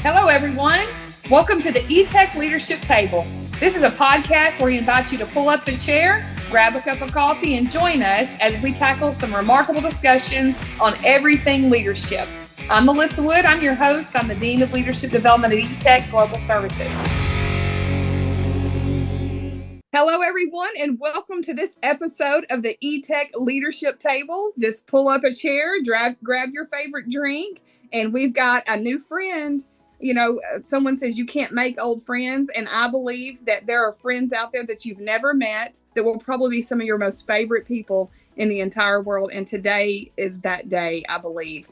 Hello, everyone. Welcome to the Etech Leadership Table. This is a podcast where we invite you to pull up a chair, grab a cup of coffee, and join us as we tackle some remarkable discussions on everything leadership. I'm Melissa Wood. I'm your host. I'm the Dean of Leadership Development at Etech Global Services. Hello, everyone, and welcome to this episode of the Etech Leadership Table. Just pull up a chair, grab your favorite drink, and we've got a new friend. You know, someone says you can't make old friends, and I believe that there are friends out there that you've never met that will probably be some of your most favorite people in the entire world, and today is that day, I believe.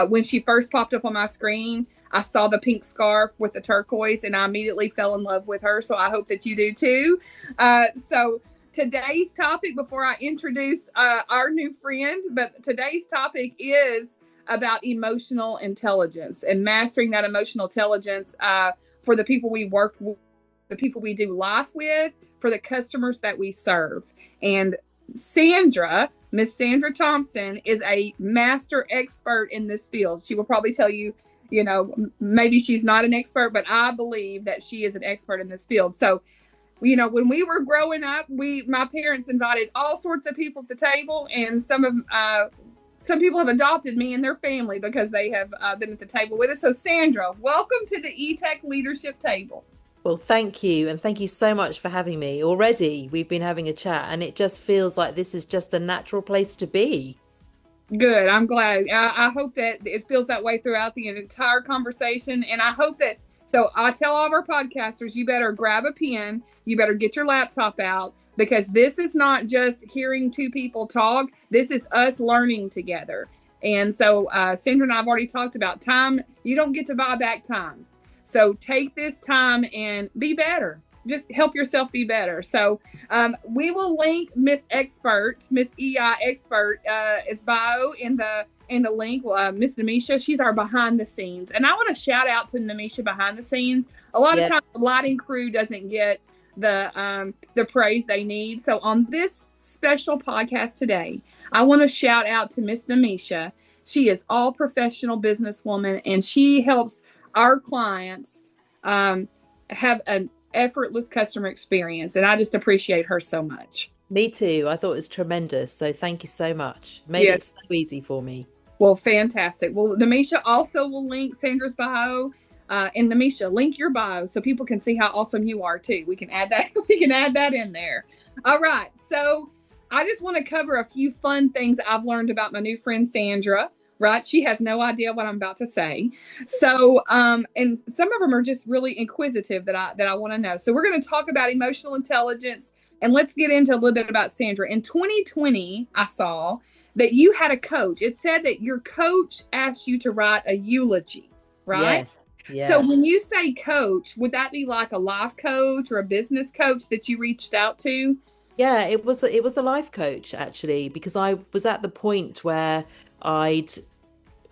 When she first popped up on my screen, I saw the pink scarf with the turquoise, and I immediately fell in love with her, so I hope that you do too. So today's topic, before I introduce our new friend, but today's topic is about emotional intelligence and mastering that emotional intelligence for the people we work with, the people we do life with, for the customers that we serve. And Sandra, Miss Sandra Thompson, is a master expert in this field. She will probably tell you, you know, maybe she's not an expert, but I believe that she is an expert in this field. So, you know, when we were growing up, my parents invited all sorts of people at the table, and some people have adopted me and their family because they have been at the table with us. So Sandra, welcome to the Etech Leadership Table. Well, thank you. And thank you so much for having me. Already, we've been having a chat and it just feels like this is just a natural place to be. Good. I'm glad. I hope that it feels that way throughout the entire conversation. And I hope that, so I tell all of our podcasters, you better grab a pen, you better get your laptop out, because this is not just hearing two people talk. This is us learning together. And so Sandra and I have already talked about time. You don't get to buy back time. So take this time and be better. Just help yourself be better. So we will link Miss EI Expert, is bio in the link. Miss Namisha, she's our behind the scenes. And I want to shout out to Namisha behind the scenes. A lot of times the lighting crew doesn't get the praise they need. So on this special podcast today, I want to shout out to Miss Namisha. She is all professional businesswoman, and she helps our clients have an effortless customer experience. And I just appreciate her so much. Me too. I thought it was tremendous. So thank you so much. Made it so easy for me. Well, fantastic. Well, Namisha also will link Sandra's bio. And Namisha, link your bio so people can see how awesome you are too. We can add that. We can add that in there. All right. So I just want to cover a few fun things I've learned about my new friend Sandra. Right? She has no idea what I'm about to say. So, and some of them are just really inquisitive that I want to know. So we're going to talk about emotional intelligence, and let's get into a little bit about Sandra. In 2020, I saw that you had a coach. It said that your coach asked you to write a eulogy, right? Yeah. So when you say coach, would that be like a life coach or a business coach that you reached out to? Yeah, it was a life coach actually, because I was at the point where I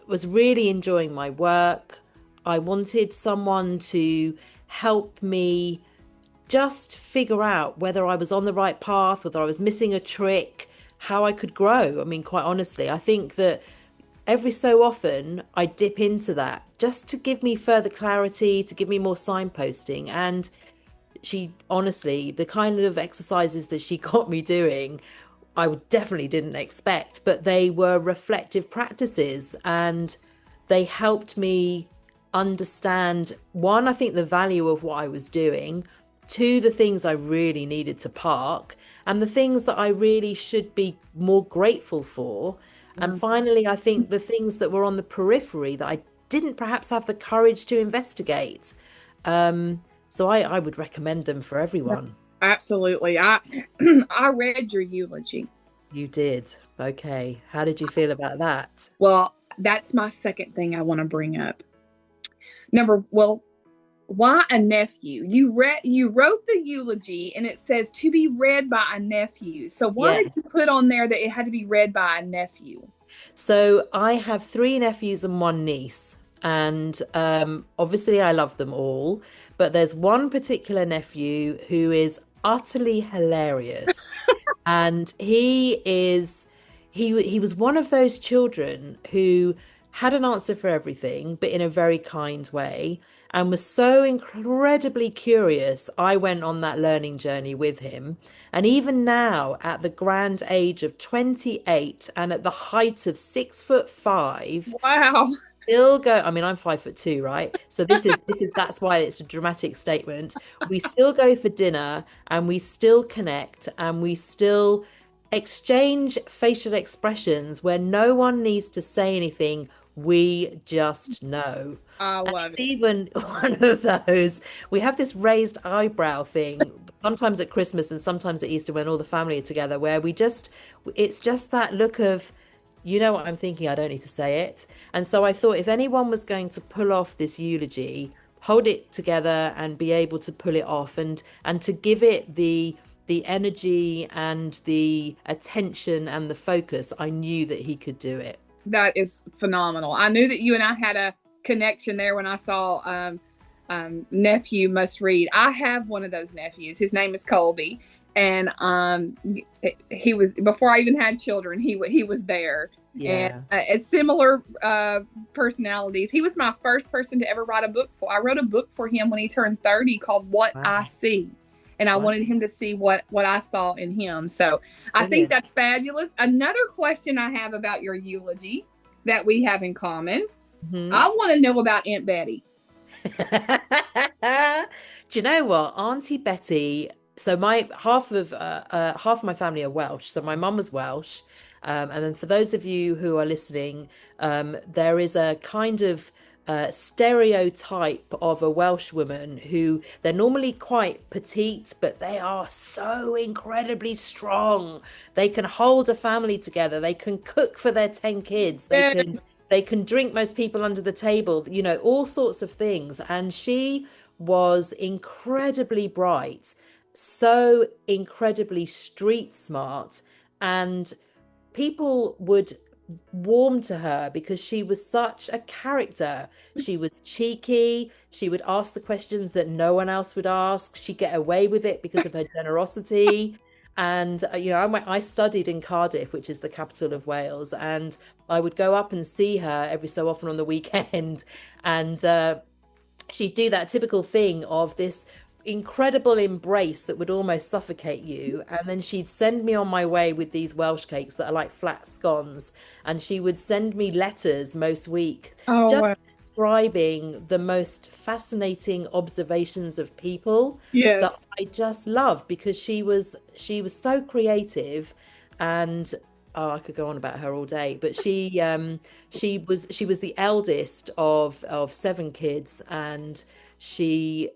was really enjoying my work. I wanted someone to help me just figure out whether I was on the right path, whether I was missing a trick, how I could grow. I mean, quite honestly, I think that every so often I dip into that just to give me further clarity, to give me more signposting. And she honestly, the kind of exercises that she got me doing, I definitely didn't expect, but they were reflective practices and they helped me understand, one, I think the value of what I was doing, two, the things I really needed to park, and the things that I really should be more grateful for. And finally, I think the things that were on the periphery that I didn't perhaps have the courage to investigate. So I would recommend them for everyone. Absolutely. I read your eulogy. You did. Okay. How did you feel about that? Well, that's my second thing I want to bring up. Why a nephew? You wrote the eulogy and it says to be read by a nephew. So why did you put on there that it had to be read by a nephew? So I have 3 nephews and 1 niece. And obviously I love them all, but there's one particular nephew who is utterly hilarious. And he was one of those children who had an answer for everything, but in a very kind way, and was so incredibly curious. I went on that learning journey with him. And even now, at the grand age of 28 and at the height of 6'5", Wow. still go. I mean, I'm 5'2", right? So this is that's why it's a dramatic statement. We still go for dinner and we still connect and we still exchange facial expressions where no one needs to say anything. We just know. I And love it's it. even one of those. We have this raised eyebrow thing, sometimes at Christmas and sometimes at Easter when all the family are together, where it's just that look of, you know what I'm thinking, I don't need to say it. And so I thought if anyone was going to pull off this eulogy, hold it together and be able to pull it off and to give it the energy and the attention and the focus, I knew that he could do it. That is phenomenal. I knew that you and I had a connection there when I saw Nephew Must Read. I have one of those nephews. His name is Colby. And he was, before I even had children, he was there. Yeah. And similar personalities. He was my first person to ever write a book for. I wrote a book for him when he turned 30 called What Wow. I See. And I wanted him to see what I saw in him. So I think that's fabulous. Another question I have about your eulogy that we have in common. Mm-hmm. I want to know about Aunt Betty. Do you know what? Auntie Betty, so my half of my family are Welsh. So my mum was Welsh. And then for those of you who are listening, there is a kind of stereotype of a Welsh woman who they're normally quite petite, but they are so incredibly strong. They can hold a family together. They can cook for their 10 kids. They can drink most people under the table, you know, all sorts of things. And she was incredibly bright, so incredibly street smart, and people would warm to her because she was such a character. She was cheeky. She would ask the questions that no one else would ask. She'd get away with it because of her generosity. And I studied in Cardiff, which is the capital of Wales, and I would go up and see her every so often on the weekend. And she'd do that typical thing of this incredible embrace that would almost suffocate you, and then she'd send me on my way with these Welsh cakes that are like flat scones, and she would send me letters most week just describing the most fascinating observations of people that I just loved, because she was so creative. And I could go on about her all day, but she was the eldest of 7 kids, and she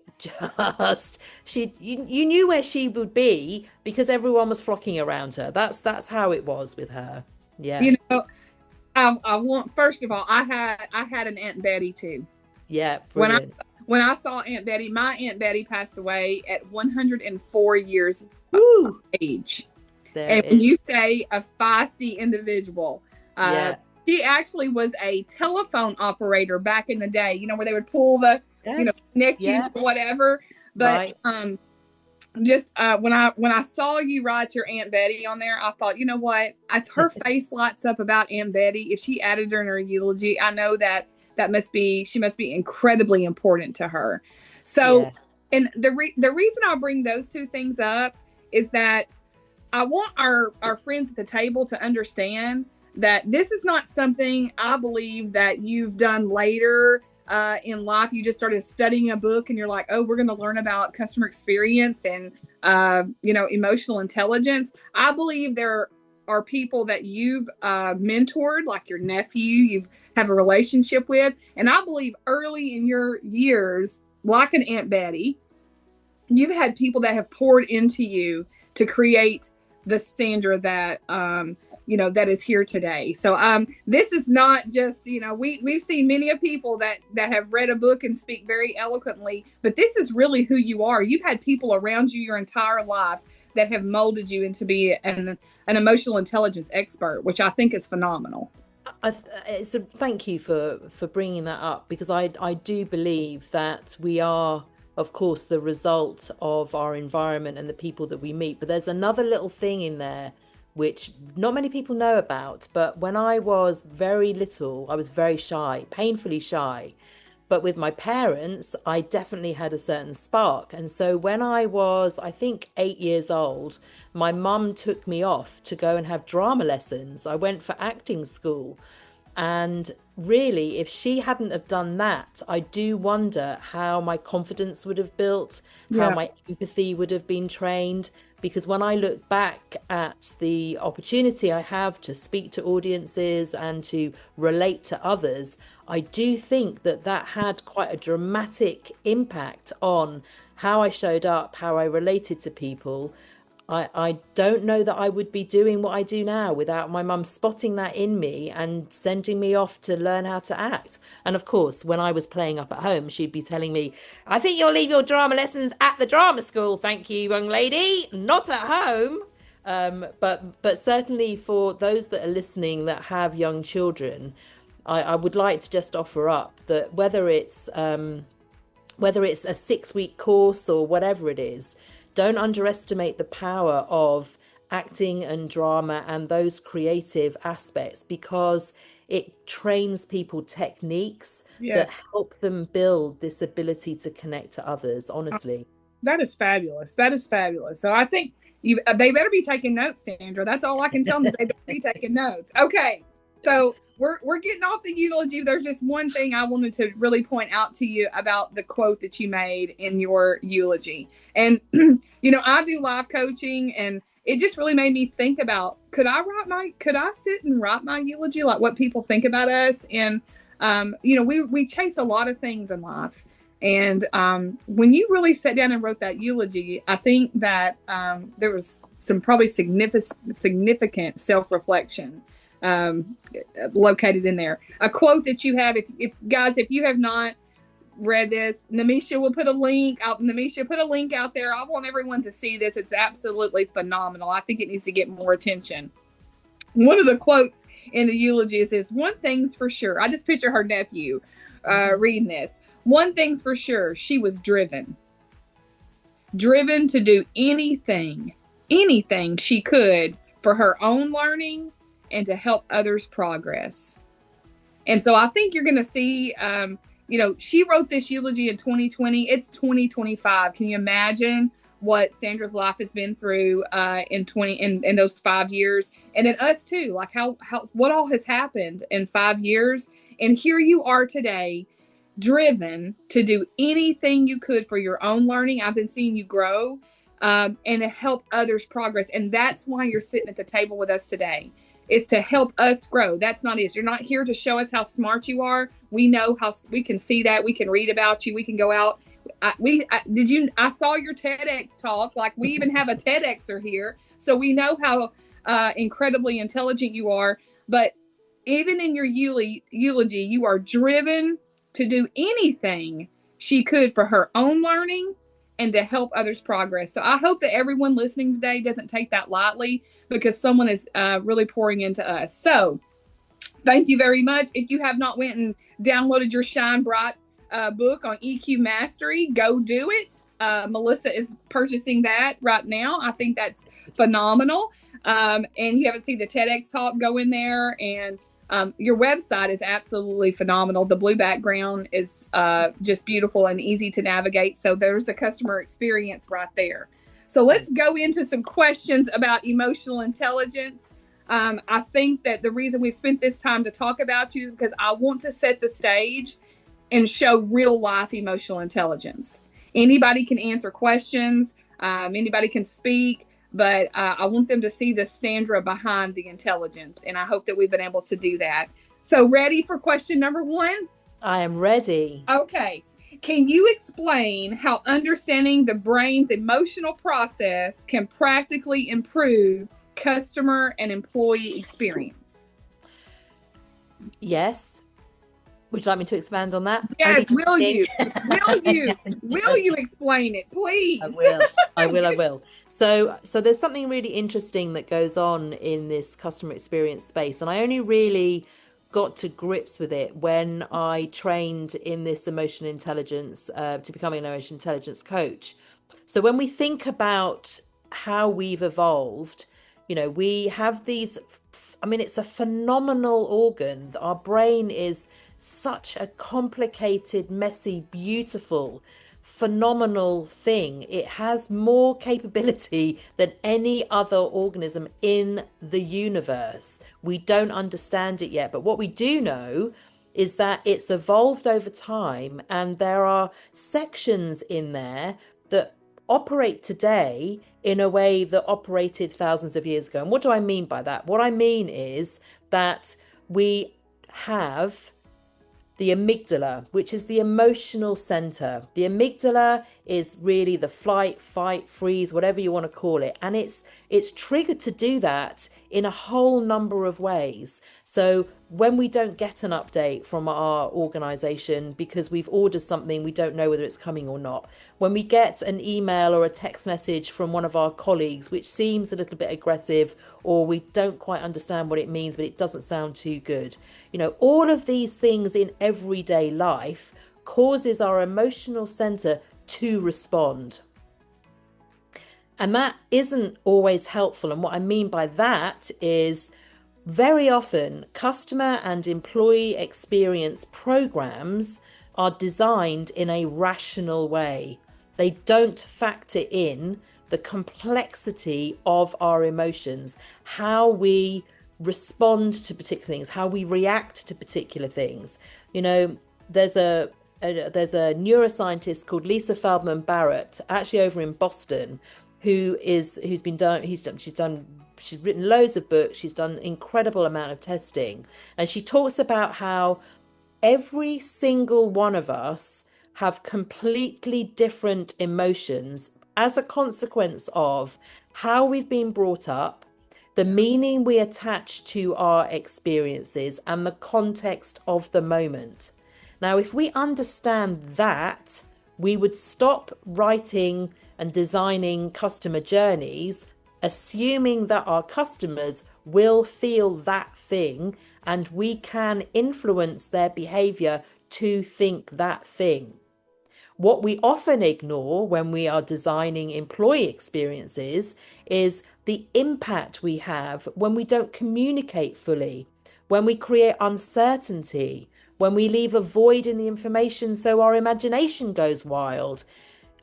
you knew where she would be because everyone was flocking around her. That's how it was with her. Yeah. You know, I want, first of all, I had an Aunt Betty too. Yeah, brilliant. When I saw Aunt Betty, my Aunt Betty passed away at 104 years of age. And when you say a feisty individual, she actually was a telephone operator back in the day, you know, where they would pull the, connect you to whatever. But just when I saw you write your Aunt Betty on there, I thought, you know what? If her face lights up about Aunt Betty, if she added her in her eulogy, I know that she must be incredibly important to her. So, and the reason I bring those two things up is that I want our friends at the table to understand that this is not something I believe that you've done later in life. You just started studying a book and you're like, oh, we're going to learn about customer experience and, emotional intelligence. I believe there are people that you've mentored, like your nephew, you have a relationship with. And I believe early in your years, like an Aunt Betty, you've had people that have poured into you to create the Sandra that that is here today. So this is not just, we've seen many of people that have read a book and speak very eloquently, but this is really who you are. You've had people around you your entire life that have molded you into be an emotional intelligence expert, which I think is phenomenal. Thank you for bringing that up, because I do believe that we are, of course, the result of our environment and the people that we meet. But there's another little thing in there, which not many people know about. But when I was very little, I was very shy, painfully shy. But with my parents, I definitely had a certain spark. And so when I was, I think, 8 years old, my mum took me off to go and have drama lessons. I went for acting school. And really, if she hadn't have done that, I do wonder how my confidence would have built, how Yeah. my empathy would have been trained. Because when I look back at the opportunity I have to speak to audiences and to relate to others, I do think that that had quite a dramatic impact on how I showed up, how I related to people. I don't know that I would be doing what I do now without my mum spotting that in me and sending me off to learn how to act. And of course, when I was playing up at home, she'd be telling me, I think you'll leave your drama lessons at the drama school. Thank you, young lady, not at home. But certainly for those that are listening that have young children, I would like to just offer up that whether it's a 6 week course or whatever it is, don't underestimate the power of acting and drama and those creative aspects, because it trains people techniques that Yes. help them build this ability to connect to others, honestly. That is fabulous. That is fabulous. So I think they better be taking notes, Sandra. That's all I can tell them is they better be taking notes. Okay. So we're getting off the eulogy. There's just one thing I wanted to really point out to you about the quote that you made in your eulogy. And I do life coaching, and it just really made me think about, could I sit and write my eulogy, like what people think about us? And we chase a lot of things in life. And when you really sat down and wrote that eulogy, I think that there was some probably significant self-reflection located in there. A quote that you have, if you have not read this, Namisha will put a link out. Namisha, put a link out there. I want everyone to see this. It's absolutely phenomenal. I think it needs to get more attention. One of the quotes in the eulogy is, one thing's for sure. I just picture her nephew reading this. One thing's for sure, she was driven to do anything she could for her own learning and to help others progress. And so I think you're going to see, she wrote this eulogy in 2020. It's 2025. Can you imagine what Sandra's life has been through in those 5 years? And then us too, like how what all has happened in 5 years. And here you are today, driven to do anything you could for your own learning. I've been seeing you grow and to help others progress. And that's why you're sitting at the table with us today, is to help us grow. That's not it. You're not here to show us how smart you are. We know we can see that. We can read about you. We can go out. I saw your TEDx talk. Like, we even have a TEDxer here. So we know how incredibly intelligent you are. But even in your eulogy, you are driven to do anything she could for her own learning and to help others progress. So I hope that everyone listening today doesn't take that lightly, because someone is really pouring into us. So thank you very much. If you have not went and downloaded your Shine Bright book on EQ Mastery, go do it. Melissa is purchasing that right now. I think that's phenomenal. And you haven't seen the TEDx talk, go in there. And your website is absolutely phenomenal. The blue background is just beautiful and easy to navigate. So there's the customer experience right there. So let's go into some questions about emotional intelligence. I think that the reason we've spent this time to talk about you is because I want to set the stage and show real life emotional intelligence. Anybody can answer questions. Anybody can speak. But I want them to see the Sandra behind the intelligence. And I hope that we've been able to do that. So ready for question number 1? I am ready. Okay. Can you explain how understanding the brain's emotional process can practically improve customer and employee experience? Yes. Would you like me to expand on that? Yes, will you? Will you explain it, please? I will. So there's something really interesting that goes on in this customer experience space, and I only really got to grips with it when I trained in this emotional intelligence to becoming an emotional intelligence coach. So when we think about how we've evolved, We have these, I mean, it's a phenomenal organ. Our brain is such a complicated, messy, beautiful, phenomenal thing. It has more capability than any other organism in the universe. We don't understand it yet, but what we do know is that it's evolved over time, and there are sections in there that operate today in a way that operated thousands of years ago. And what do I mean by that? What I mean is that we have the amygdala, which is the emotional center. The amygdala is really the flight, fight, freeze, whatever you want to call it. And it's triggered to do that in a whole number of ways. So when we don't get an update from our organization because we've ordered something, we don't know whether it's coming or not. When we get an email or a text message from one of our colleagues, which seems a little bit aggressive, or we don't quite understand what it means, but it doesn't sound too good. All of these things in everyday life causes our emotional center to respond. And that isn't always helpful. And what I mean by that is very often customer and employee experience programs are designed in a rational way. They don't factor in the complexity of our emotions, how we respond to particular things, how we react to particular things. There's a neuroscientist called Lisa Feldman Barrett, actually over in Boston, she's written loads of books, she's done an incredible amount of testing, and she talks about how every single one of us have completely different emotions as a consequence of how we've been brought up, the meaning we attach to our experiences, and the context of the moment. Now, if we understand that, we would stop writing and designing customer journeys, assuming that our customers will feel that thing and we can influence their behavior to think that thing. What we often ignore when we are designing employee experiences is the impact we have when we don't communicate fully, when we create uncertainty, when we leave a void in the information so our imagination goes wild.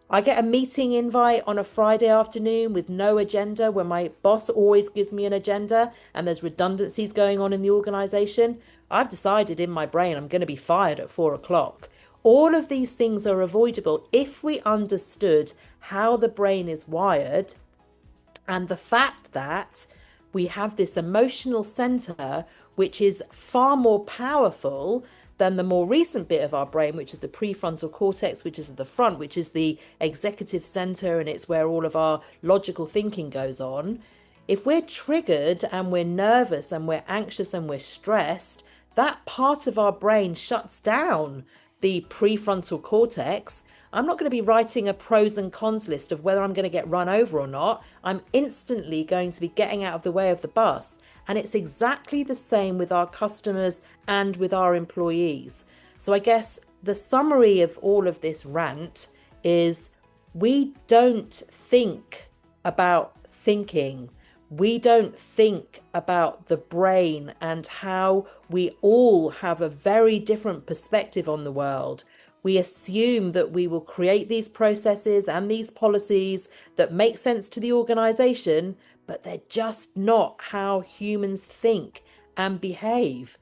I get a meeting invite on a Friday afternoon with no agenda, when my boss always gives me an agenda and there's redundancies going on in the organization. I've decided in my brain I'm going to be fired at 4 o'clock. All of these things are avoidable if we understood how the brain is wired, and the fact that we have this emotional center which is far more powerful than the more recent bit of our brain, which is the prefrontal cortex, which is at the front, which is the executive center, and it's where all of our logical thinking goes on. If we're triggered and we're nervous and we're anxious and we're stressed, that part of our brain shuts down the prefrontal cortex. I'm not going to be writing a pros and cons list of whether I'm going to get run over or not. I'm instantly going to be getting out of the way of the bus. And it's exactly the same with our customers and with our employees. So I guess the summary of all of this rant is we don't think about thinking. We don't think about the brain and how we all have a very different perspective on the world. We assume that we will create these processes and these policies that make sense to the organization, but they're just not how humans think and behave.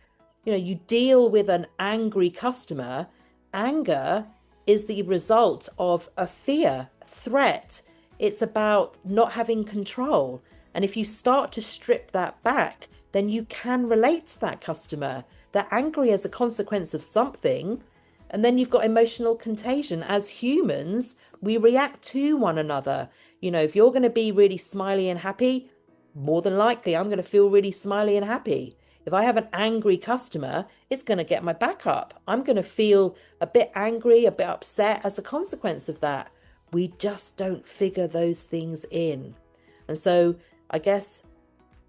You deal with an angry customer. Anger is the result of a fear, threat. It's about not having control. And if you start to strip that back, then you can relate to that customer. They're angry as a consequence of something. And then you've got emotional contagion. As humans, we react to one another. If you're going to be really smiley and happy, more than likely I'm going to feel really smiley and happy. If I have an angry customer, it's going to get my back up. I'm going to feel a bit angry, a bit upset as a consequence of that. We just don't figure those things in. And so I guess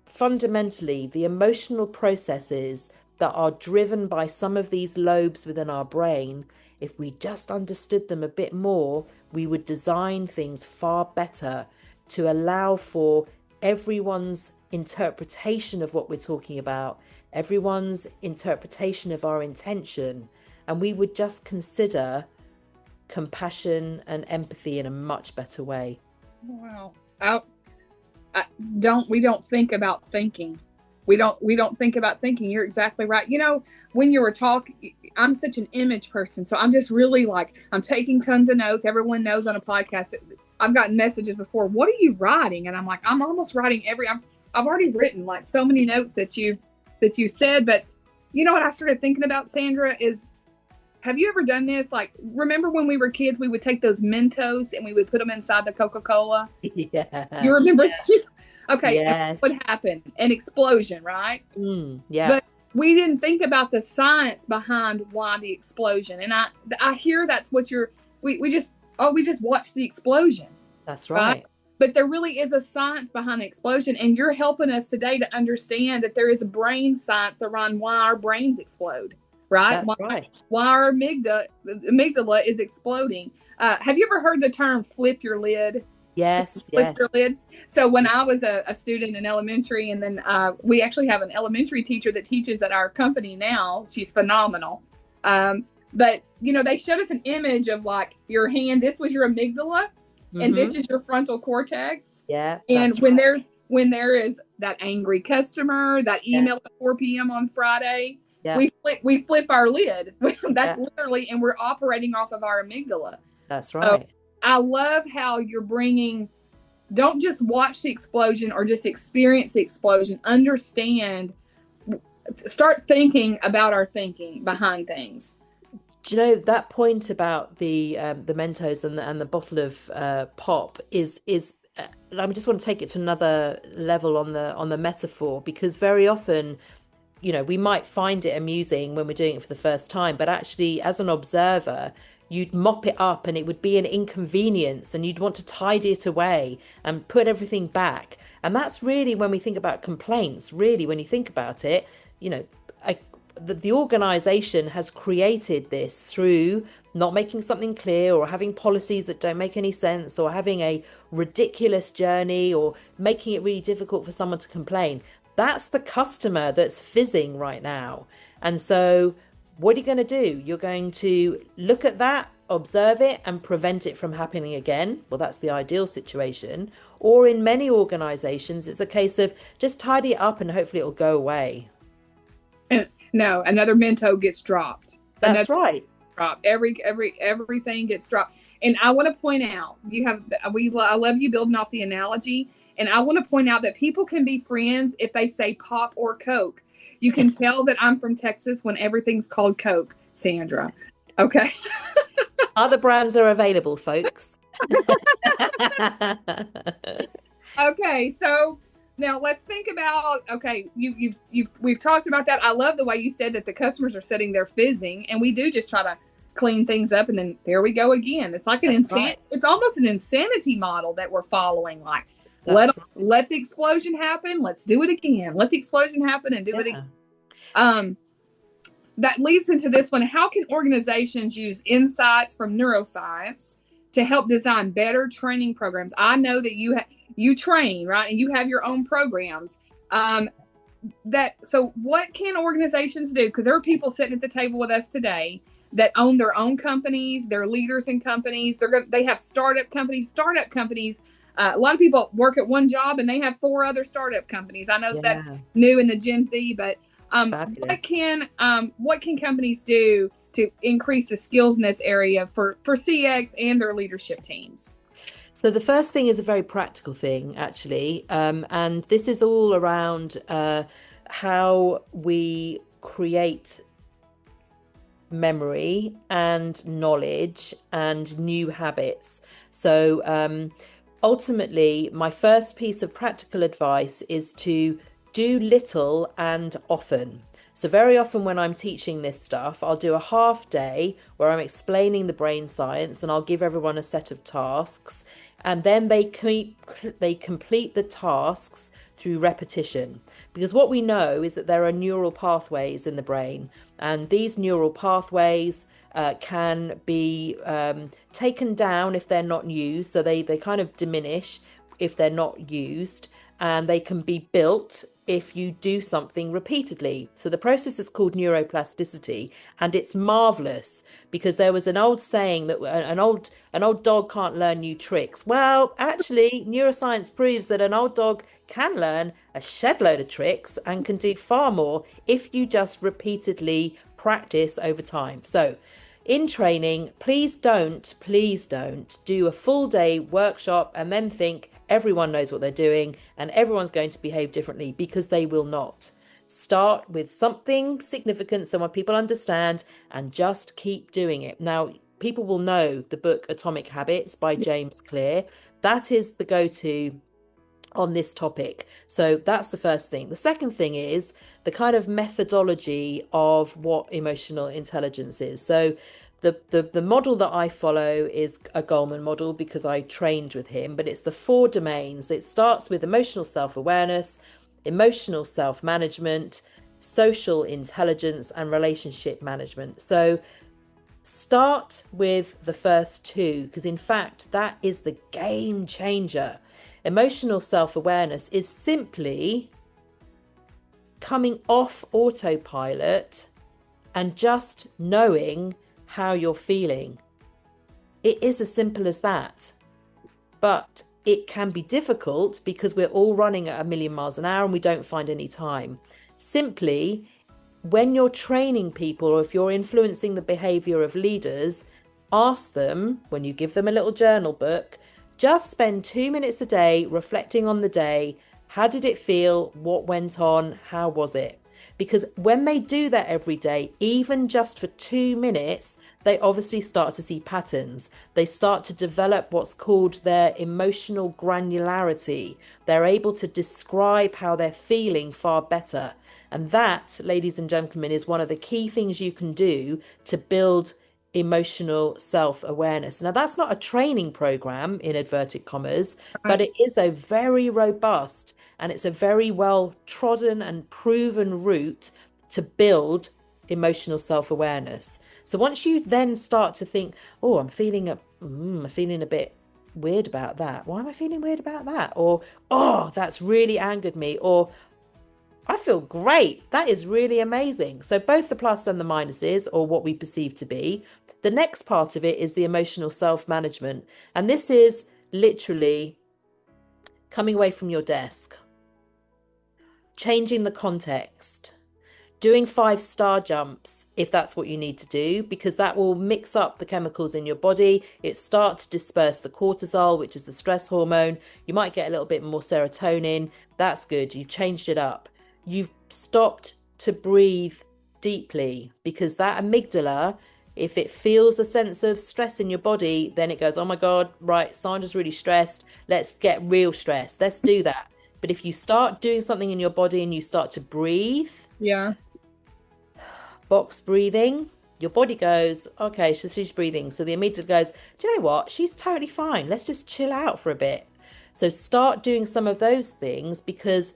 fundamentally, the emotional processes that are driven by some of these lobes within our brain, if we just understood them a bit more, we would design things far better to allow for everyone's interpretation of what we're talking about, everyone's interpretation of our intention, and we would just consider compassion and empathy in a much better way. Wow. We don't think about thinking. We don't think about thinking. You're exactly right. When you were talking, I'm such an image person. So I'm just really I'm taking tons of notes. Everyone knows on a podcast, I've gotten messages before, what are you writing? And I'm like, I'm almost writing I've already written so many notes that you said. But you know what I started thinking about, Sandra, is, have you ever done this? Remember when we were kids, we would take those Mentos and we would put them inside the Coca-Cola? Yeah. You remember? Okay. Yes. What would happen? An explosion, right? Yeah. But we didn't think about the science behind why the explosion. And I hear that's what we just watched the explosion. That's right. But there really is a science behind the explosion. And you're helping us today to understand that there is a brain science around why our brains explode. Right? That's right. Why our amygdala is exploding. Have you ever heard the term flip your lid? Yes. Flip your lid. So when I was a student in elementary, and then we actually have an elementary teacher that teaches at our company now. She's phenomenal. But they showed us an image of your hand. This was your amygdala, and this is your frontal cortex. Yeah. And when there is that angry customer, that email at 4 p.m. on Friday. Yeah. We flip our lid. That's literally, and we're operating off of our amygdala. That's right. So I love how you're don't just watch the explosion or just experience the explosion. Start thinking about our thinking behind things. Do you know that point about the Mentos and the bottle of pop is I just want to take it to another level on the metaphor, because very often, we might find it amusing when we're doing it for the first time, but actually as an observer, you'd mop it up and it would be an inconvenience and you'd want to tidy it away and put everything back. And that's really, when we think about complaints, really, when you think about it, the organization has created this through not making something clear, or having policies that don't make any sense, or having a ridiculous journey, or making it really difficult for someone to complain. That's the customer that's fizzing right now. And so what are you going to do? You're going to look at that, observe it, and prevent it from happening again. Well, that's the ideal situation. Or in many organizations, it's a case of just tidy it up and hopefully it'll go away. No, another Mento gets dropped. That's right. Everything gets dropped. And I want to point out, I love you building off the analogy. And I want to point out that people can be friends if they say pop or Coke. You can tell that I'm from Texas when everything's called Coke, Sandra. Okay. Other brands are available, folks. Okay, so now let's think about, we've talked about that. I love the way you said that the customers are sitting there fizzing, and we do just try to clean things up, and then there we go again. It's like it's almost an insanity model that we're following. Let the explosion happen. Let's do it again. Let the explosion happen and do it again. That leads into this one. How can organizations use insights from neuroscience to help design better training programs? I know that you train, right? And you have your own programs. So what can organizations do? Because there are people sitting at the table with us today that own their own companies. They're leaders in companies. They have startup companies. A lot of people work at one job and they have 4 other startup companies. I know that's new in the Gen Z, but what can companies do to increase the skills in this area for CX and their leadership teams? So the first thing is a very practical thing, actually, and this is all around how we create memory and knowledge and new habits. So ultimately, my first piece of practical advice is to do little and often. So very often when I'm teaching this stuff, I'll do a half day where I'm explaining the brain science, and I'll give everyone a set of tasks, and then they complete the tasks through repetition. Because what we know is that there are neural pathways in the brain, and these neural pathways can be taken down if they're not used. So they kind of diminish if they're not used. and they can be built if you do something repeatedly. So the process is called neuroplasticity, and it's marvelous because there was an old saying that an old dog can't learn new tricks. Well, actually, neuroscience proves that an old dog can learn a shed load of tricks and can do far more if you just repeatedly practice over time. So in training, please don't do a full day workshop and then think everyone knows what they're doing and everyone's going to behave differently, because they will not. Start with something significant so when people understand, and just keep doing it. Now, people will know the book Atomic Habits by James Clear. That is the go-to on this topic. So that's the first thing. The second thing is the kind of methodology of what emotional intelligence is. So the model that I follow is a Goleman model because I trained with him, but it's the 4 domains. It starts with emotional self-awareness, emotional self-management, social intelligence, and relationship management. So start with the first 2, because in fact, that is the game changer. Emotional self-awareness is simply coming off autopilot and just knowing how you're feeling. It is as simple as that. But it can be difficult because we're all running at 1,000,000 miles an hour and we don't find any time. Simply, when you're training people or if you're influencing the behavior of leaders, ask them, when you give them a little journal book, just spend 2 minutes a day reflecting on the day. How did it feel? What went on? How was it? Because when they do that every day, even just for 2 minutes, they obviously start to see patterns. They start to develop what's called their emotional granularity. They're able to describe how they're feeling far better. And that, ladies and gentlemen, is one of the key things you can do to build emotional self-awareness. Now, that's not a training program in inverted commas, but it is a very robust and it's a very well trodden and proven route to build emotional self-awareness. So once you then start to think, oh, I'm feeling a bit weird about that. Why am I feeling weird about that? Or, oh, that's really angered me. Or, I feel great. That is really amazing. So both the plus and the minuses, or what we perceive to be. The next part of it is the emotional self-management. And this is literally coming away from your desk, changing the context, doing 5-star jumps if that's what you need to do, because that will mix up the chemicals in your body. It starts to disperse the cortisol, which is the stress hormone. You might get a little bit more serotonin. That's good. You've changed it up. You've stopped to breathe deeply, because that amygdala, if it feels a sense of stress in your body, then it goes, oh my God, right, Sandra's really stressed. Let's get real stressed. Let's do that. But if you start doing something in your body and you start to breathe, box breathing, your body goes, okay, so she's breathing. So the amygdala goes, do you know what? She's totally fine. Let's just chill out for a bit. So start doing some of those things, because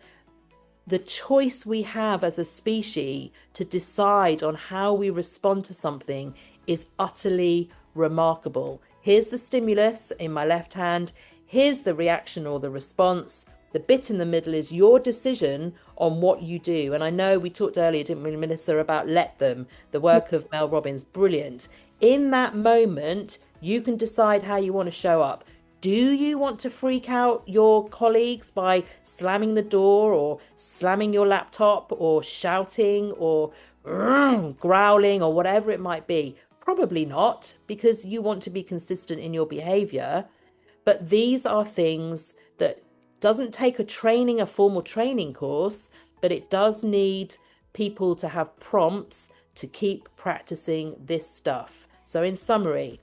the choice we have as a species to decide on how we respond to something is utterly remarkable. Here's the stimulus in my left hand. Here's the reaction or the response. The bit in the middle is your decision on what you do. And I know we talked earlier, didn't we, Melissa, about Let Them, the work of Mel Robbins. Brilliant. In that moment, you can decide how you want to show up. Do you want to freak out your colleagues by slamming the door or slamming your laptop or shouting or growling or whatever it might be? Probably not, because you want to be consistent in your behavior. But these are things that doesn't take a formal training course, but it does need people to have prompts to keep practicing this stuff. So in summary,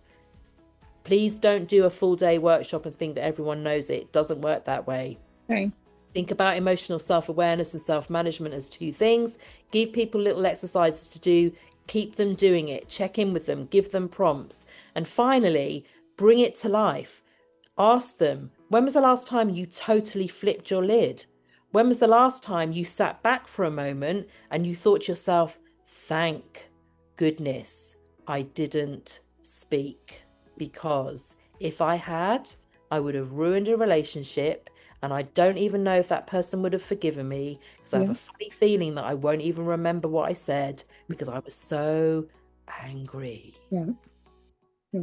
please don't do a full day workshop and think that everyone knows it. It doesn't work that way. Okay. Think about emotional self-awareness and self-management as 2 things. Give people little exercises to do. Keep them doing it. Check in with them. Give them prompts. And finally, bring it to life. Ask them, when was the last time you totally flipped your lid? When was the last time you sat back for a moment and you thought to yourself, thank goodness I didn't speak? Because if I had, I would have ruined a relationship. And I don't even know if that person would have forgiven me, because I have Yeah. a funny feeling that I won't even remember what I said because I was so angry. Yeah. Yeah.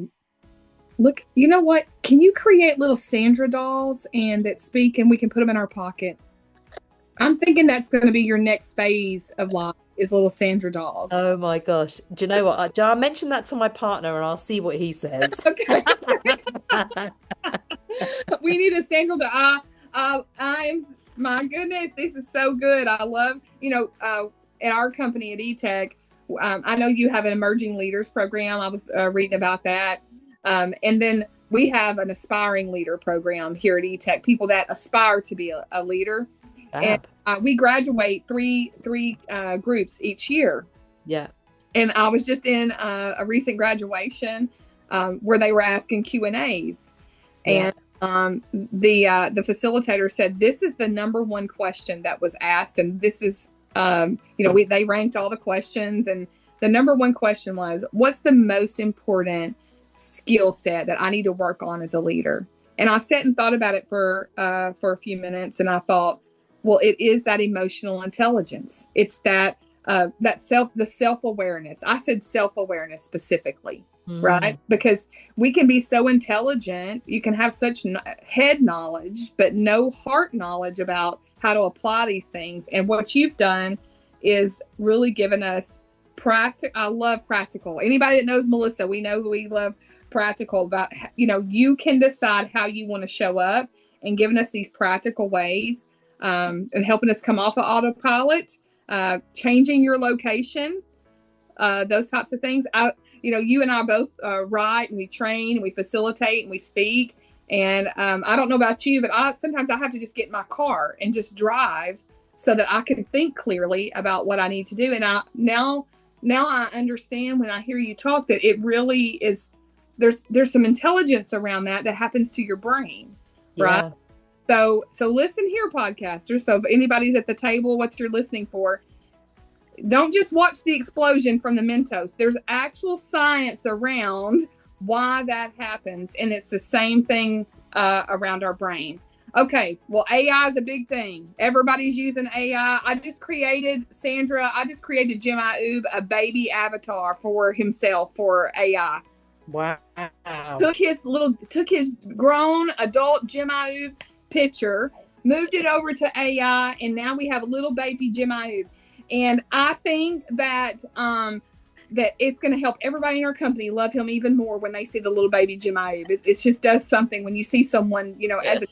Look, you know what? Can you create little Sandra dolls and that speak, and we can put them in our pocket? I'm thinking that's going to be your next phase of life is little Sandra dolls. Oh my gosh. Do you know what? I'll mention that to my partner and I'll see what he says. Okay. We need a Sandra doll. I'm, my goodness, this is so good. I love, at our company at Etech, I know you have an emerging leaders program. I was reading about that. And then we have an aspiring leader program here at Etech, people that aspire to be a leader. And we graduate three groups each year. Yeah. And I was just in a recent graduation where they were asking Q&As. Yeah. And the facilitator said, this is the number one question that was asked. And this is, they ranked all the questions. And the number one question was, what's the most important skill set that I need to work on as a leader? And I sat and thought about it for a few minutes. And I thought, well, it is that emotional intelligence. It's that the self-awareness. I said self-awareness specifically, right? Because we can be so intelligent. You can have such head knowledge, but no heart knowledge about how to apply these things. And what you've done is really given us practical. I love practical. Anybody that knows Melissa, we know we love practical about, you can decide how you want to show up, and giving us these practical ways and helping us come off of autopilot, changing your location, those types of things. You and I both write, and we train, and we facilitate, and we speak. And I don't know about you, but sometimes I have to just get in my car and just drive so that I can think clearly about what I need to do. And now I understand when I hear you talk that it really is, there's some intelligence around that happens to your brain, right? Yeah. So listen here, podcasters. So if anybody's at the table, what you're listening for, don't just watch the explosion from the Mentos. There's actual science around why that happens. And it's the same thing around our brain. Okay, well, AI is a big thing. Everybody's using AI. I just created Jim Ioob a baby avatar for himself for AI. Wow. Took his grown adult Jim Ioob picture, moved it over to AI, and now we have a little baby Jim Ioob. And I think that that it's going to help everybody in our company love him even more when they see the little baby Jim Ioob. It just does something when you see someone, as a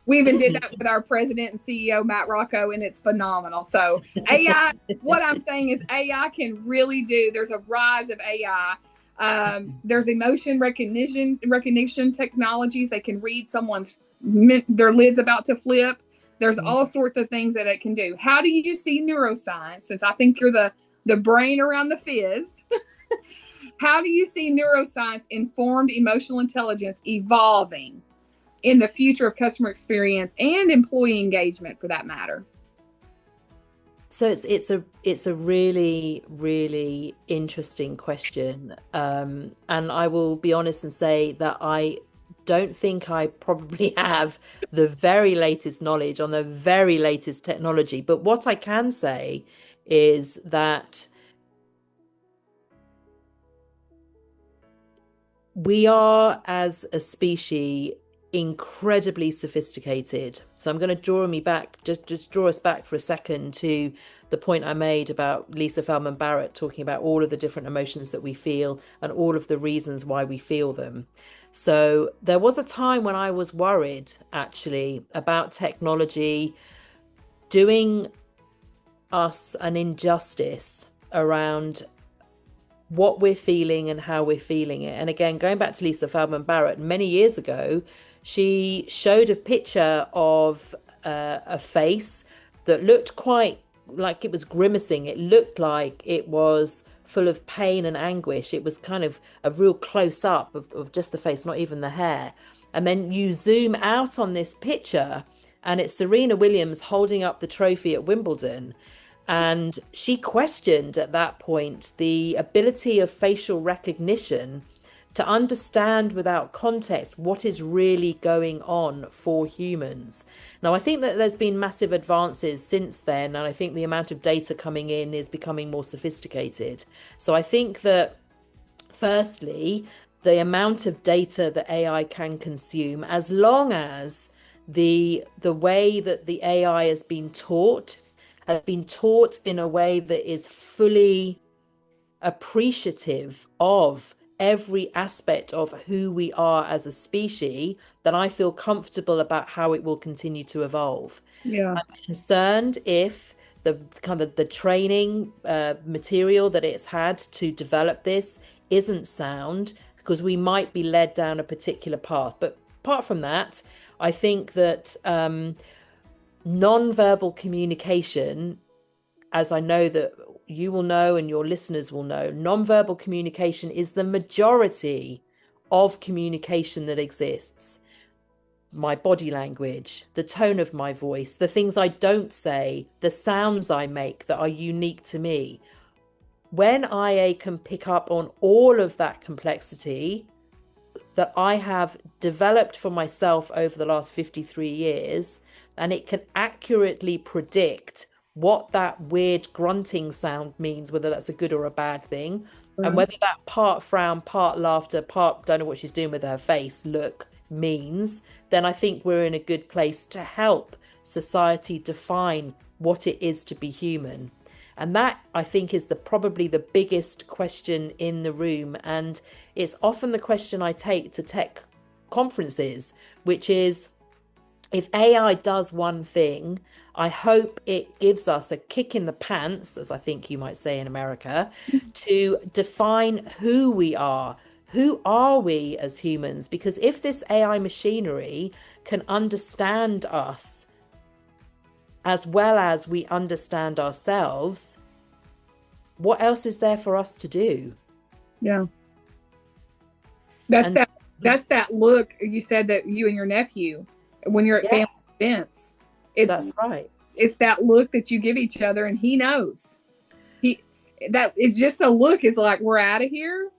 we even did that with our president and CEO, Matt Rocco, and it's phenomenal. So AI, what I'm saying is AI can really do, there's a rise of AI. There's emotion recognition technologies. They can read their lid's about to flip. There's all sorts of things that it can do. How do you see neuroscience? Since I think you're the brain around the fizz, how do you see neuroscience informed emotional intelligence evolving in the future of customer experience and employee engagement, for that matter? So it's a really, really interesting question. And I will be honest and say that I don't think I probably have the very latest knowledge on the very latest technology. But what I can say is that we are, as a species, incredibly sophisticated. So I'm going to just draw us back for a second to the point I made about Lisa Feldman Barrett talking about all of the different emotions that we feel and all of the reasons why we feel them. So there was a time when I was worried, actually, about technology doing us an injustice around what we're feeling and how we're feeling it. And again, going back to Lisa Feldman Barrett, many years ago, she showed a picture of a face that looked quite like it was grimacing. It looked like it was full of pain and anguish. It was kind of a real close up of just the face, not even the hair. And then you zoom out on this picture and it's Serena Williams holding up the trophy at Wimbledon. And she questioned at that point the ability of facial recognition to understand without context what is really going on for humans. Now, I think that there's been massive advances since then, and I think the amount of data coming in is becoming more sophisticated. So I think that firstly, the amount of data that AI can consume, as long as the way that the AI has been taught in a way that is fully appreciative of every aspect of who we are as a species, then I feel comfortable about how it will continue to evolve. Yeah. I'm concerned if the kind of the training material that it's had to develop this isn't sound, because we might be led down a particular path. But apart from that, I think that non-verbal communication, as I know that you will know and your listeners will know, non-verbal communication is the majority of communication that exists. My body language, the tone of my voice, the things I don't say, the sounds I make that are unique to me. When IA can pick up on all of that complexity that I have developed for myself over the last 53 years, and it can accurately predict what that weird grunting sound means, whether that's a good or a bad thing, and whether that part frown, part laughter, part don't know what she's doing with her face look means, then I think we're in a good place to help society define what it is to be human. And that, I think, is probably the biggest question in the room. And it's often the question I take to tech conferences, which is, if AI does one thing, I hope it gives us a kick in the pants, as I think you might say in America, to define who we are. Who are we as humans? Because if this AI machinery can understand us as well as we understand ourselves, what else is there for us to do? Yeah. That's that look you said that you and your nephew, when you're at family events. That's right. It's that look that you give each other, and he knows. That is just a look, is like, we're out of here,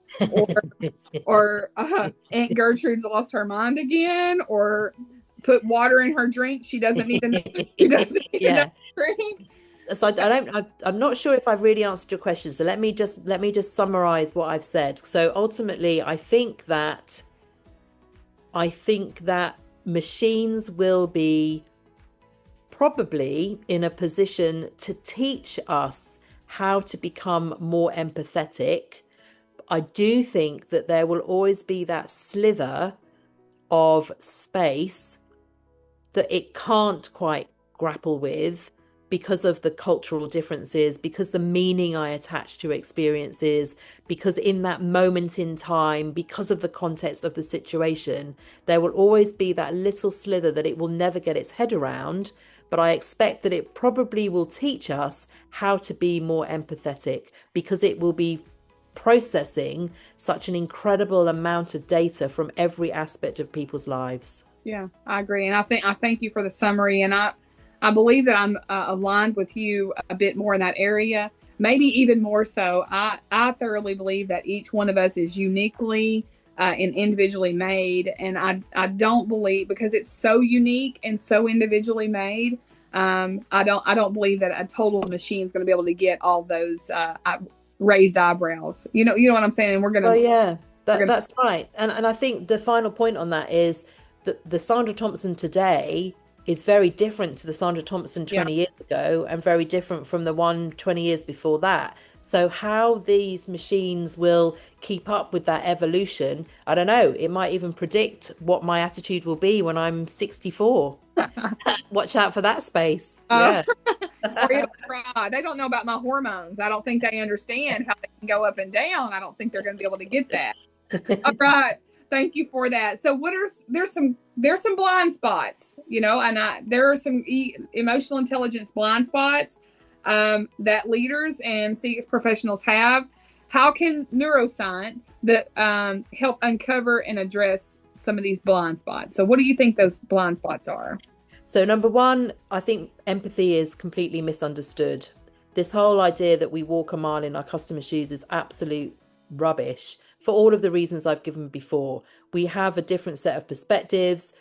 or Aunt Gertrude's lost her mind again, or put water in her drink. She doesn't need another. She doesn't need another drink. So I'm not sure if I've really answered your question. So let me just summarize what I've said. So ultimately, I think that machines will be probably in a position to teach us how to become more empathetic. I do think that there will always be that slither of space that it can't quite grapple with, because of the cultural differences, because the meaning I attach to experiences, because in that moment in time, because of the context of the situation, there will always be that little slither that it will never get its head around. But I expect that it probably will teach us how to be more empathetic, because it will be processing such an incredible amount of data from every aspect of people's lives. Yeah, I agree. And I thank you for the summary. And I believe that I'm aligned with you a bit more in that area, maybe even more so. I thoroughly believe that each one of us is uniquely and individually made. And I don't believe, because it's so unique and so individually made, I don't believe that a total machine is going to be able to get all those raised eyebrows. You know what I'm saying? And we're going to. Oh yeah, that's right. And I think the final point on that is that the Sandra Thompson today is very different to the Sandra Thompson 20 years ago, and very different from the one 20 years before that. So how these machines will keep up with that evolution, I don't know. It might even predict what my attitude will be when I'm 64. Watch out for that space. Yeah. They don't know about my hormones. I don't think they understand how they can go up and down. I don't think they're going to be able to get that. All right. Thank you for that. So there's some blind spots, and there are some emotional intelligence blind spots that leaders and CX professionals have. How can neuroscience help uncover and address some of these blind spots? So what do you think those blind spots are? So number one, I think empathy is completely misunderstood. This whole idea that we walk a mile in our customer's shoes is absolute rubbish. for all of the reasons I've given before. We have a different set of perspectives.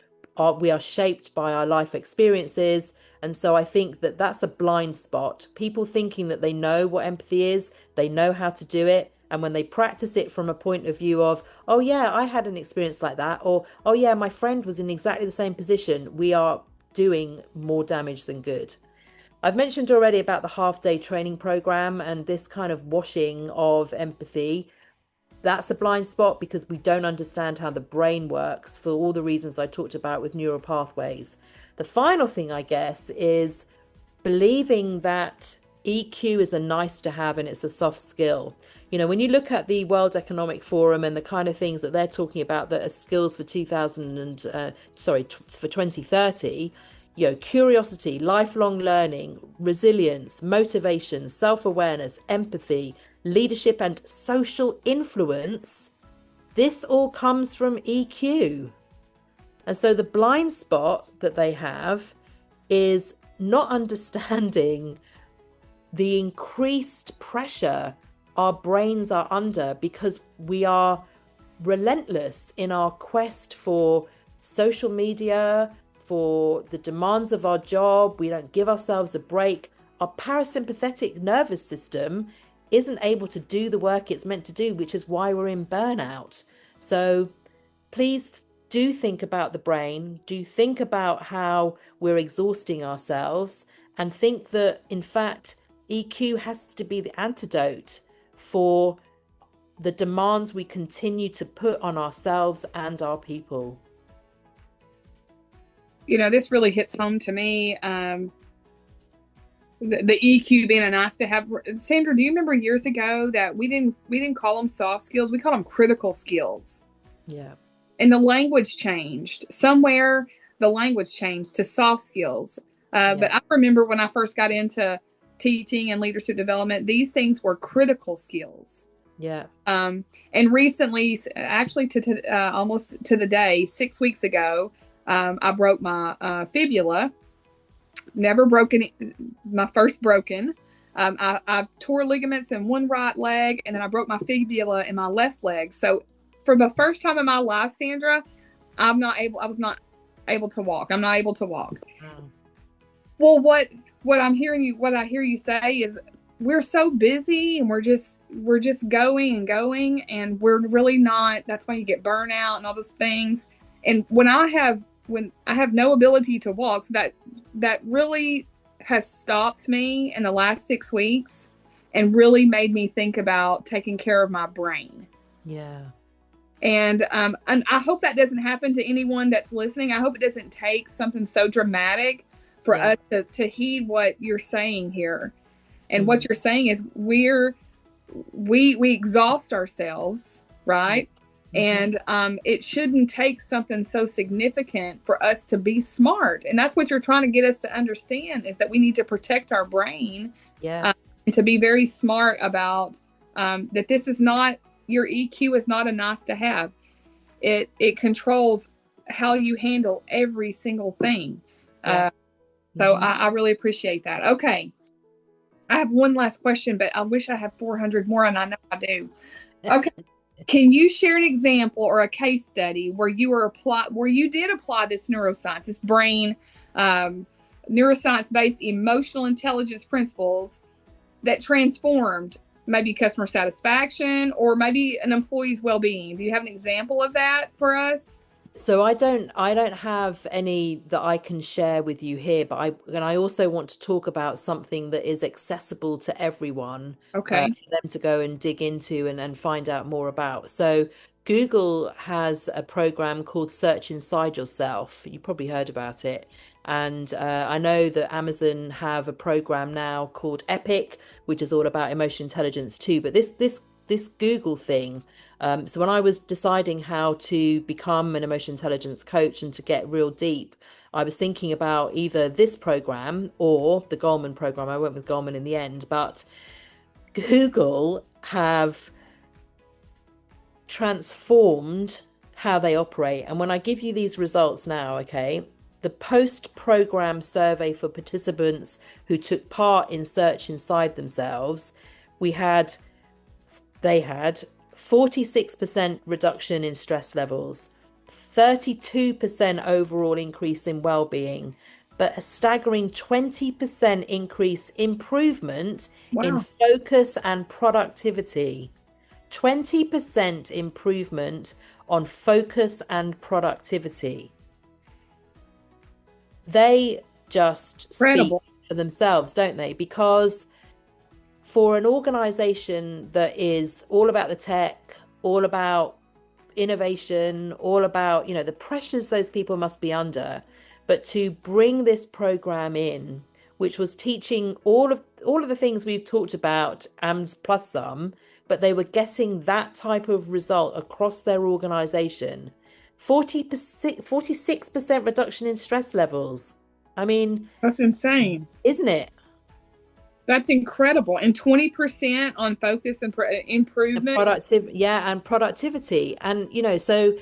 We are shaped by our life experiences. And so I think that that's a blind spot. People thinking that they know what empathy is, they know how to do it. And when they practice it from a point of view of, oh, yeah, I had an experience like that, or, oh, yeah, my friend was in exactly the same position, we are doing more damage than good. I've mentioned already about the half-day training program and this kind of washing of empathy. That's a blind spot because we don't understand how the brain works for all the reasons I talked about with neural pathways. The final thing, I guess, is believing that EQ is a nice to have and it's a soft skill. You know, when you look at the World Economic Forum and the kind of things that they're talking about that are skills for 2030, you know, curiosity, lifelong learning, resilience, motivation, self-awareness, empathy, leadership, and social influence, this all comes from EQ. And so the blind spot that they have is not understanding the increased pressure our brains are under because we are relentless in our quest for social media, for the demands of our job. We don't give ourselves a break. Our parasympathetic nervous system isn't able to do the work it's meant to do, which is why we're in burnout. So please do think about the brain, do think about how we're exhausting ourselves, and think that, in fact, EQ has to be the antidote for the demands we continue to put on ourselves and our people. You know, this really hits home to me. The EQ being a nice to have. Sandra, do you remember years ago that we didn't call them soft skills, we called them critical skills? Yeah. And the language changed. Somewhere the language changed to soft skills. But I remember when I first got into teaching and leadership development, these things were critical skills. Yeah. And recently, actually almost to the day, 6 weeks ago, I broke my fibula. Never broken, my first broken. I tore ligaments in one right leg, and then I broke my fibula in my left leg. So for the first time in my life, Sandra, I was not able to walk. I'm not able to walk. Oh. Well, what I hear you say is we're so busy and we're just going and going, and we're really not. That's why you get burnout and all those things. And when I have no ability to walk, so that really has stopped me in the last 6 weeks and really made me think about taking care of my brain. Yeah. And I hope that doesn't happen to anyone that's listening. I hope it doesn't take something so dramatic for us to heed what you're saying here. And what you're saying is we exhaust ourselves, right? And it shouldn't take something so significant for us to be smart. And that's what you're trying to get us to understand, is that we need to protect our brain. And to be very smart about that this is not, your EQ is not a nice to have. It controls how you handle every single thing. So I really appreciate that. Okay. I have one last question, but I wish I had 400 more, and I know I do. Okay. Can you share an example or a case study where you did apply this neuroscience, this brain, neuroscience-based emotional intelligence principles that transformed maybe customer satisfaction or maybe an employee's well-being? Do you have an example of that for us? So I don't have any that I can share with you here, but I also want to talk about something that is accessible to everyone, Okay. for them to go and dig into and find out more about. So Google has a program called Search Inside Yourself. You probably heard about it. And I know that Amazon have a program now called Etech, which is all about emotional intelligence too. But this Google thing. So when I was deciding how to become an emotional intelligence coach and to get real deep, I was thinking about either this program or the Goldman program. I went with Goldman in the end, but Google have transformed how they operate. And when I give you these results now, okay, the post-program survey for participants who took part in Search Inside Themselves, they had 46% reduction in stress levels, 32% overall increase in well-being, but a staggering 20% increase improvement in Wow. focus and productivity. 20% improvement on focus and productivity. They just speak Incredible. for themselves, don't they? Because for an organization that is all about the tech, all about innovation, all about, the pressures those people must be under, but to bring this program in, which was teaching all of the things we've talked about and plus some, but they were getting that type of result across their organization. 46% reduction in stress levels. I mean, That's insane. isn't it? That's incredible. And 20% on focus and improvement. And productivity. And, so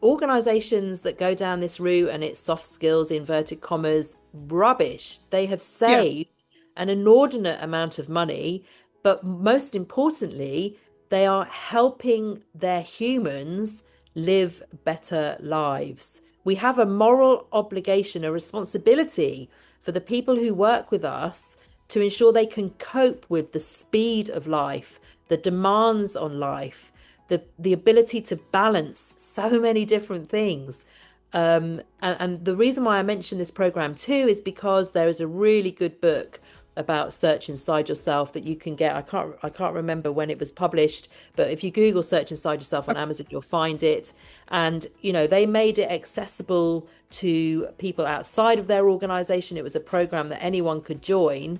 organizations that go down this route and it's soft skills, inverted commas, rubbish. They have Yeah. saved an inordinate amount of money, but most importantly, they are helping their humans live better lives. We have a moral obligation, a responsibility for the people who work with us to ensure they can cope with the speed of life, the demands on life, the ability to balance so many different things. And the reason why I mention this program too is because there is a really good book about Search Inside Yourself that you can get. I can't remember when it was published, but if you Google Search Inside Yourself on Amazon, you'll find it. And, they made it accessible to people outside of their organization. It was a program that anyone could join.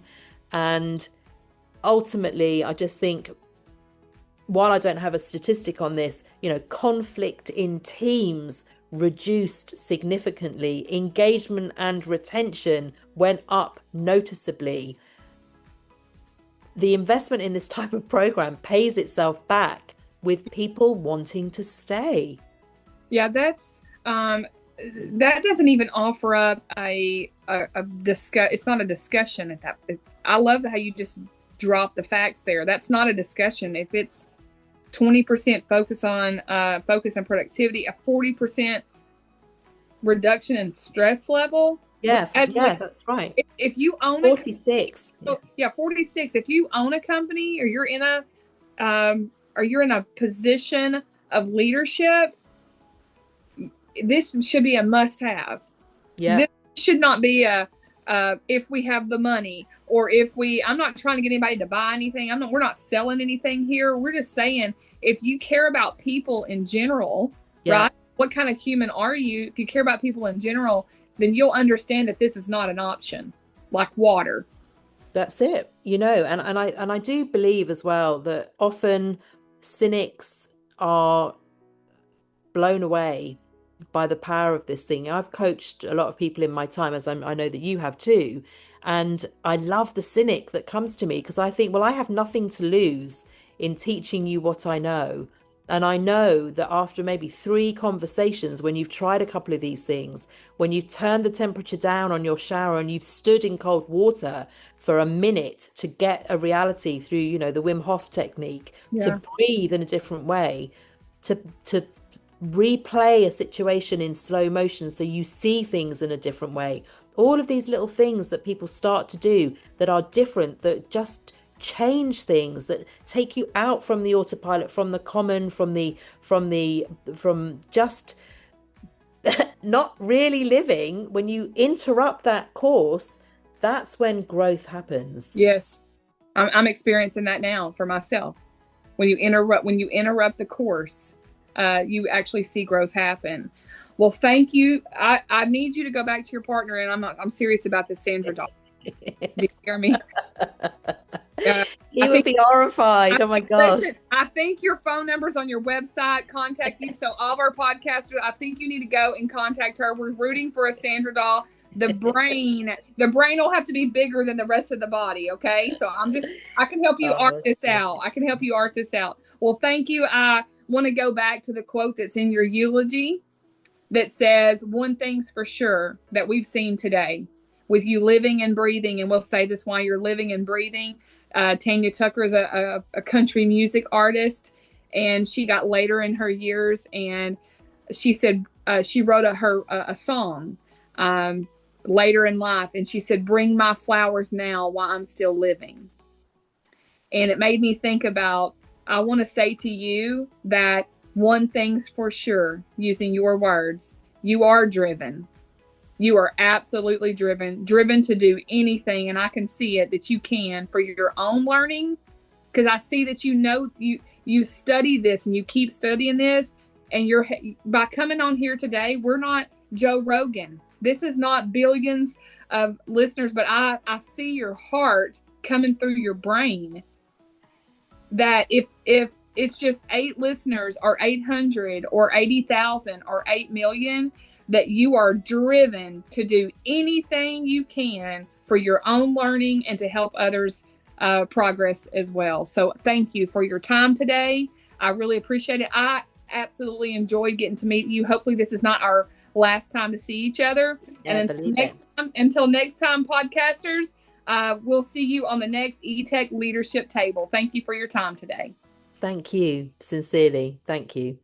And ultimately, I just think, while I don't have a statistic on this, conflict in teams reduced significantly. Engagement and retention went up noticeably. The investment in this type of program pays itself back with people wanting to stay. Yeah, that doesn't even offer up a discuss. It's not a discussion at that. I love how you just drop the facts there. That's not a discussion. If it's 20% focus on focus and productivity, a 40% reduction in stress level. That's right. If you own 46, 46. If you own a company or you're in a position of leadership, this should be a must-have. Yeah. This should not be a if we have the money, or I'm not trying to get anybody to buy anything. We're not selling anything here. We're just saying, if you care about people in general, right? What kind of human are you? If you care about people in general, then you'll understand that this is not an option, like water. That's it. And I do believe as well that often cynics are blown away by the power of this thing. I've coached a lot of people in my time, as I know that you have too. And I love the cynic that comes to me, because I think, well, I have nothing to lose in teaching you what I know. And I know that after maybe 3 conversations, when you've tried a couple of these things, when you've turned the temperature down on your shower and you've stood in cold water for a minute to get a reality through, the Wim Hof technique, to breathe in a different way, to replay a situation in slow motion so you see things in a different way. All of these little things that people start to do that are different, that just change things, that take you out from the autopilot, from the common, from just not really living. When you interrupt that course, that's when growth happens. Yes, I'm experiencing that now for myself. When you interrupt the course, you actually see growth happen. Well, thank you. I need you to go back to your partner, and I'm serious about this Sandra doll. Do you hear me? He would be horrified. Oh my gosh. Listen, I think your phone number's on your website. Contact you. So all of our podcasters, I think you need to go and contact her. We're rooting for a Sandra doll. The brain will have to be bigger than the rest of the body. Okay. So I can help you art this out. Well, thank you. I want to go back to the quote that's in your eulogy that says, "One thing's for sure that we've seen today with you living and breathing." And we'll say this while you're living and breathing. Tanya Tucker is a country music artist. and she got later in her years, and she said she wrote a song later in life, and she said, "Bring my flowers now while I'm still living." And it made me think about, I want to say to you that one thing's for sure, using your words, you are driven. You are absolutely driven to do anything. And I can see it that you can for your own learning, because I see that you study this and you keep studying this. And by coming on here today, we're not Joe Rogan. This is not billions of listeners, but I see your heart coming through your brain, that if it's just 8 listeners or 800 or 80,000 or 8 million, that you are driven to do anything you can for your own learning and to help others progress as well. So thank you for your time today. I really appreciate it. I absolutely enjoyed getting to meet you. Hopefully this is not our last time to see each other. Yeah, and until next time, podcasters, we'll see you on the next Etech Leadership Table. Thank you for your time today. Thank you. Sincerely. Thank you.